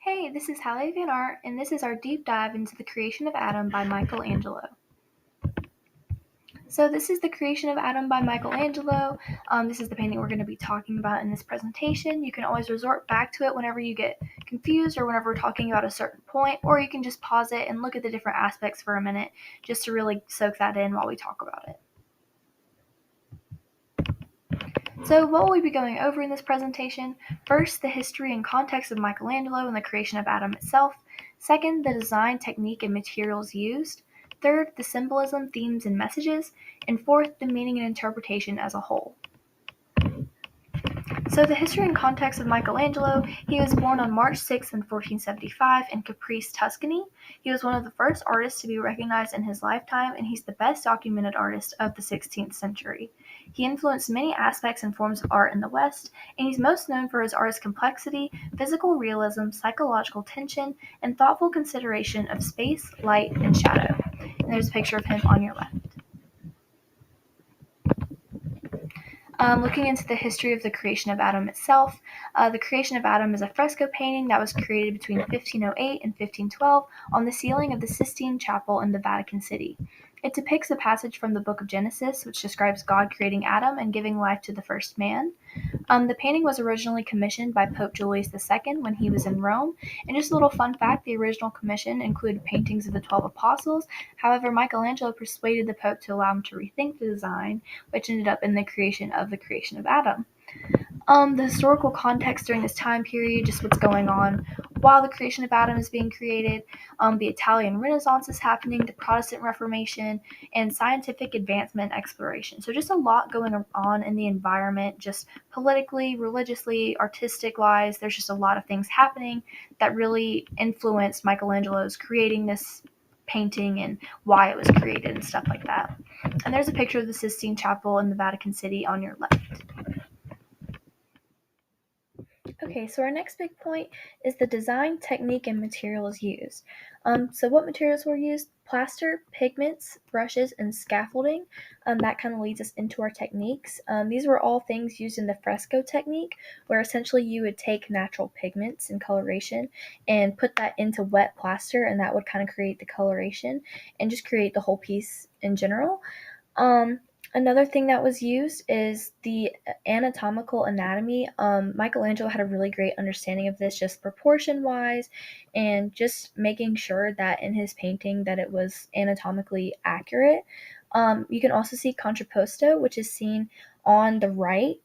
Hey, this is Hallie and this is our deep dive into the creation of Adam by Michelangelo. So this is the creation of Adam by Michelangelo. This is the painting we're going to be talking about in this presentation. You can always resort back to it whenever you get confused or whenever we're talking about a certain point, or you can just pause it and look at the different aspects for a minute just to really soak that in while we talk about it. So what will we be going over in this presentation? First, the history and context of Michelangelo and the creation of Adam itself. Second, the design, technique, and materials used. Third, the symbolism, themes, and messages. And fourth, the meaning and interpretation as a whole. So the history and context of Michelangelo: he was born on March 6 in 1475 in Caprice, Tuscany. He was one of the first artists to be recognized in his lifetime, and he's the best documented artist of the 16th century. He influenced many aspects and forms of art in the West, and he's most known for his artist's complexity, physical realism, psychological tension, and thoughtful consideration of space, light, and shadow. And there's a picture of him on your left. Looking into the history of the creation of Adam itself, the creation of Adam is a fresco painting that was created between 1508 and 1512 on the ceiling of the Sistine Chapel in the Vatican City. It depicts a passage from the book of Genesis, which describes God creating Adam and giving life to the first man. The painting was originally commissioned by Pope Julius II when he was in Rome. And just a little fun fact, the original commission included paintings of the 12 apostles. However, Michelangelo persuaded the Pope to allow him to rethink the design, which ended up in the creation of Adam. The historical context during this time period, just what's going on while the creation of Adam is being created. The Italian Renaissance is happening, the Protestant Reformation, and scientific advancement and exploration. So just a lot going on in the environment, just politically, religiously, artistic-wise. There's just a lot of things happening that really influenced Michelangelo's creating this painting and why it was created and stuff like that. And there's a picture of the Sistine Chapel in the Vatican City on your left. Okay, so our next big point is the design, technique, and materials used. So what materials were used? Plaster, pigments, brushes, and scaffolding. That kind of leads us into our techniques. These were all things used in the fresco technique, where essentially you would take natural pigments and coloration and put that into wet plaster, and that would kind of create the coloration and just create the whole piece in general. Another thing that was used is the anatomical anatomy. Michelangelo had a really great understanding of this, just proportion-wise, and just making sure that in his painting that it was anatomically accurate. You can also see contrapposto, which is seen on the right,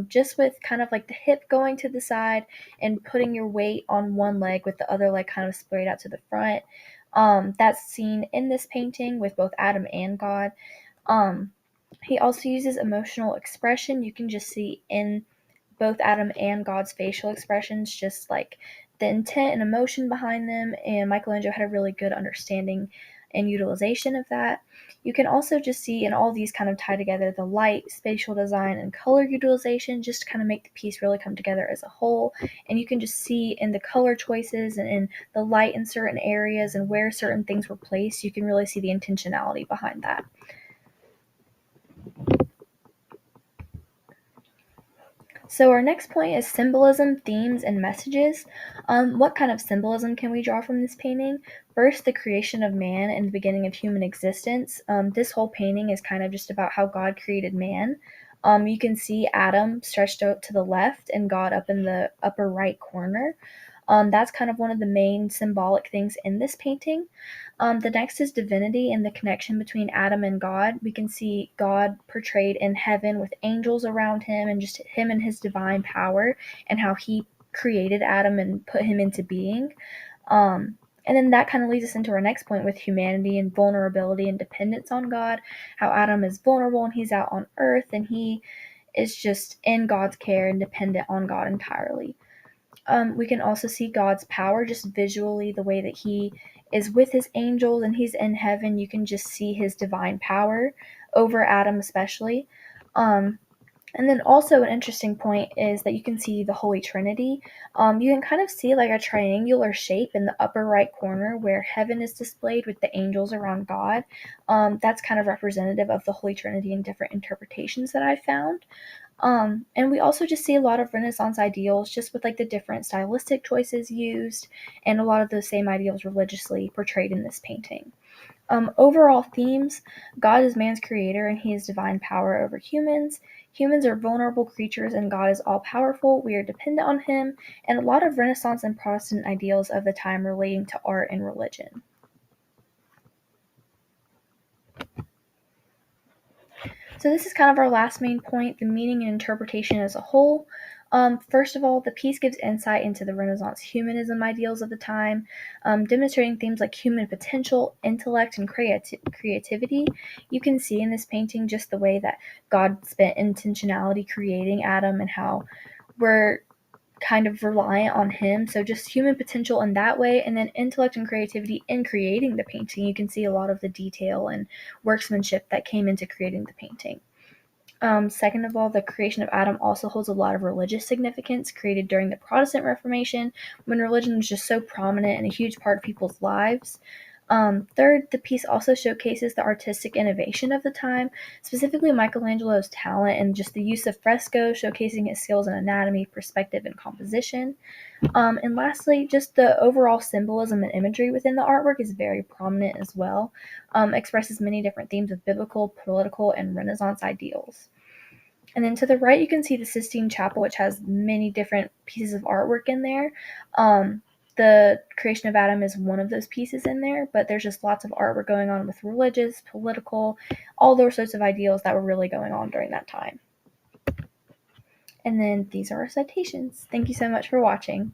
just with kind of like the hip going to the side and putting your weight on one leg with the other leg kind of splayed out to the front. That's seen in this painting with both Adam and God. He also uses emotional expression. You can just see in both Adam and God's facial expressions just like the intent and emotion behind them, and Michelangelo had a really good understanding and utilization of that. You can also just see in all these kind of tie together the light, spatial design, and color utilization just to kind of make the piece really come together as a whole. And you can just see in the color choices and in the light in certain areas and where certain things were placed, you can really see the intentionality behind that. So our next point is symbolism, themes, and messages. What kind of symbolism can we draw from this painting? First, the creation of man and the beginning of human existence. This whole painting is kind of just about how God created man. You can see Adam stretched out to the left and God up in the upper right corner. That's kind of one of the main symbolic things in this painting. The next is divinity and the connection between Adam and God. We can see God portrayed in heaven with angels around him and just him and his divine power and how he created Adam and put him into being. And then that kind of leads us into our next point with humanity and vulnerability and dependence on God, how Adam is vulnerable and he's out on earth and he is just in God's care and dependent on God entirely. We can also see God's power just visually, the way that he is with his angels and he's in heaven. You can just see his divine power over Adam especially. And then also an interesting point is that you can see the Holy Trinity. You can kind of see like a triangular shape in the upper right corner where heaven is displayed with the angels around God. That's kind of representative of the Holy Trinity in different interpretations that I found. And we also just see a lot of Renaissance ideals just with like the different stylistic choices used and a lot of those same ideals religiously portrayed in this painting. Overall themes: God is man's creator and he has divine power over humans. Humans are vulnerable creatures and God is all powerful. We are dependent on him, and a lot of Renaissance and Protestant ideals of the time relating to art and religion. So this is kind of our last main point, the meaning and interpretation as a whole. First of all, the piece gives insight into the Renaissance humanism ideals of the time, demonstrating themes like human potential, intellect, and creativity. You can see in this painting just the way that God spent intentionality creating Adam and how we're kind of reliant on him. So just human potential in that way, and then intellect and creativity in creating the painting. You can see a lot of the detail and workmanship that came into creating the painting. Second of all, the creation of Adam also holds a lot of religious significance, created during the Protestant Reformation, when religion was just so prominent and a huge part of people's lives. Third, the piece also showcases the artistic innovation of the time, specifically Michelangelo's talent and just the use of fresco, showcasing his skills in anatomy, perspective, and composition. And lastly, just the overall symbolism and imagery within the artwork is very prominent as well, expresses many different themes of biblical, political, and Renaissance ideals. And then to the right, you can see the Sistine Chapel, which has many different pieces of artwork in there. The creation of Adam is one of those pieces in there, but there's just lots of artwork going on with religious, political, all those sorts of ideals that were really going on during that time. And then these are our citations. Thank you so much for watching.